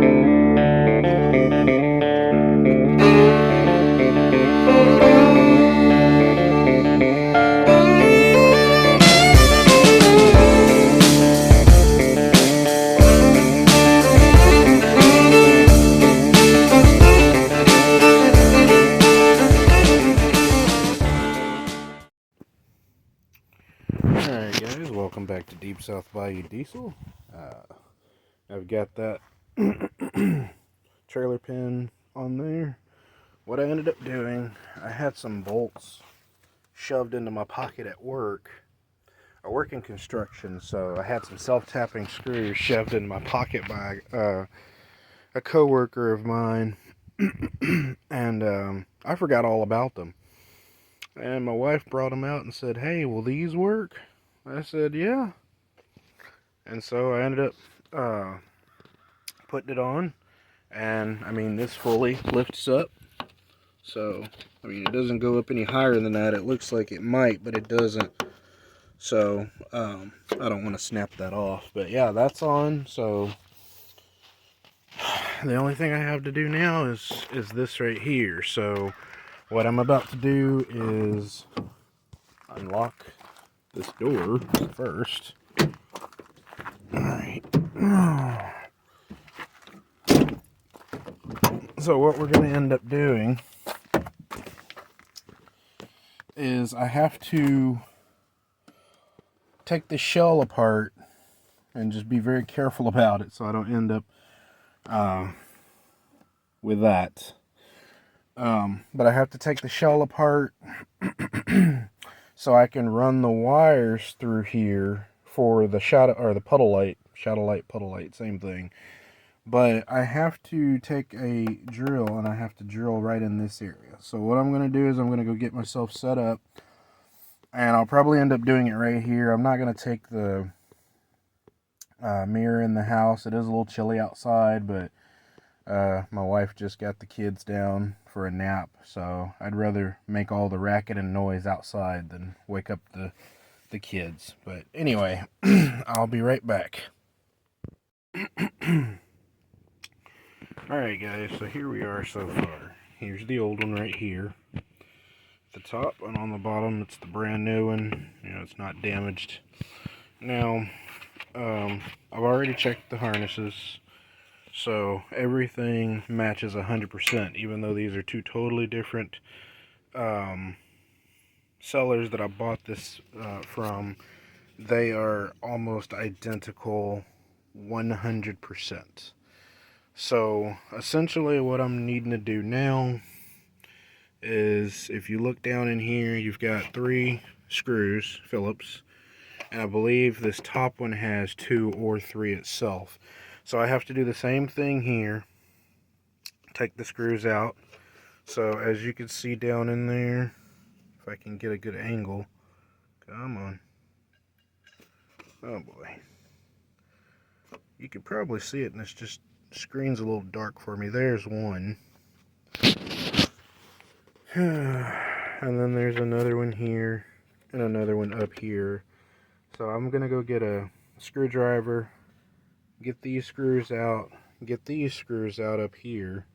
Alright guys, welcome back to Deep South Bayou Diesel. I've got that trailer pin on there. What I ended up doing, I had some bolts shoved into my pocket at work. I work in construction, so I had some self-tapping screws shoved in my pocket by a co-worker of mine. And I forgot all about them. And my wife brought them out and said, "Hey, will these work?" I said, "Yeah." And so I ended up putting it on. And, I mean, this fully lifts up. So, I mean, it doesn't go up any higher than that. It looks like it might, but it doesn't. So, I don't want to snap that off. But, yeah, that's on. So, the only thing I have to do now is this right here. So, what I'm about to do is unlock this door first. Alright. So what we're going to end up doing is I have to take the shell apart and just be very careful about it so I don't end up with that. But I have to take the shell apart so I can run the wires through here for the puddle light, same thing. But I have to take a drill and I have to drill right in this area. So what I'm going to do is I'm going to go get myself set up, and I'll probably end up doing it right here. I'm not going to take the mirror in the house. It is a little chilly outside, but my wife just got the kids down for a nap, so I'd rather make all the racket and noise outside than wake up the kids. But anyway, I'll be right back. Alright guys, so here we are so far. Here's the old one right here at the top, and on the bottom it's the brand new one. You know, it's not damaged. Now, I've already checked the harnesses, so everything matches 100%, even though these are two totally different sellers that I bought this from. They are almost identical 100%. So essentially what I'm needing to do now is, if you look down in here, you've got 3 screws, Phillips, and I believe this top one has 2 or 3 itself. So I have to do the same thing here, take the screws out. So as you can see down in there, if I can get a good angle, come on, oh boy, you can probably see it, and it's just screen's a little dark for me. There's one. And then there's another one here and another one up here. So I'm gonna go get a screwdriver, get these screws out, get these screws out up here,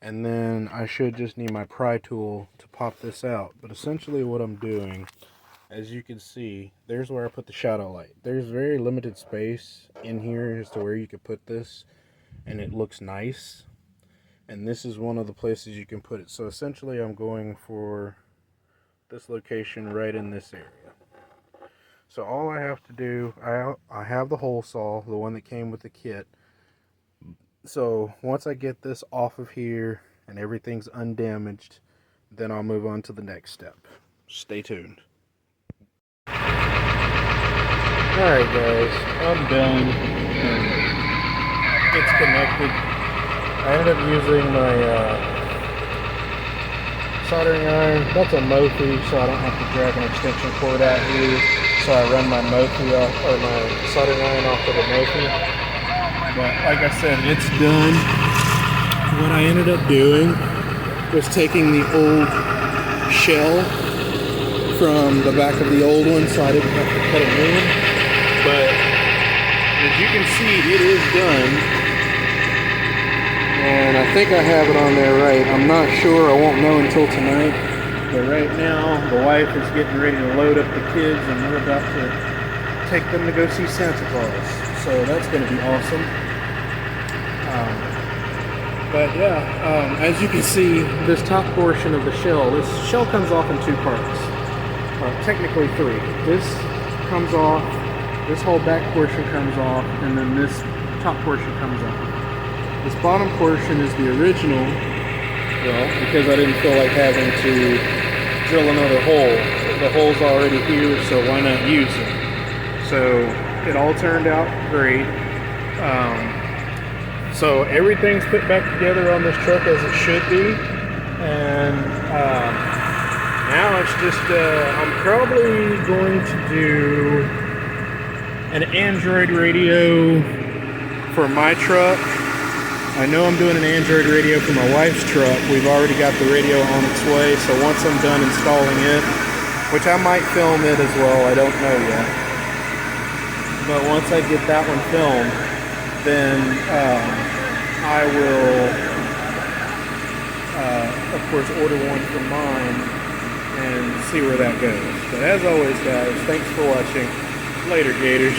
and then I should just need my pry tool to pop this out. But essentially what I'm doing, as you can see, there's where I put the shadow light. There's very limited space in here as to where you could put this, and it looks nice. And this is one of the places you can put it. So essentially I'm going for this location right in this area. So all I have to do, I have the hole saw, the one that came with the kit. So once I get this off of here and everything's undamaged, then I'll move on to the next step. Stay tuned. Alright guys, I'm done. It's connected. I ended up using my soldering iron. That's a Mophie, so I don't have to drag an extension cord out here. So I run my Mophie off, or my soldering iron off of the Mophie. But like I said, it's done. What I ended up doing was taking the old shell from the back of the old one, so I didn't have to cut a new one. But as you can see, it is done. think I have it on there right. I'm not sure. I won't know until tonight. But right now, the wife is getting ready to load up the kids, and we're about to take them to go see Santa Claus. So that's going to be awesome. But yeah, as you can see, this top portion of the shell, this shell comes off in two parts. Technically three. This comes off, this whole back portion comes off, and then this top portion comes off. This bottom portion is the original, well, because I didn't feel like having to drill another hole. The hole's already here, so why not use it? So it all turned out great. So everything's put back together on this truck as it should be, and now it's just, I'm probably going to do an Android radio for my truck. I know I'm doing an Android radio for my wife's truck. We've already got the radio on its way, so once I'm done installing it, which I might film it as well, I don't know yet. But once I get that one filmed, then I will, of course, order one for mine and see where that goes. But as always, guys, thanks for watching. Later, Gators.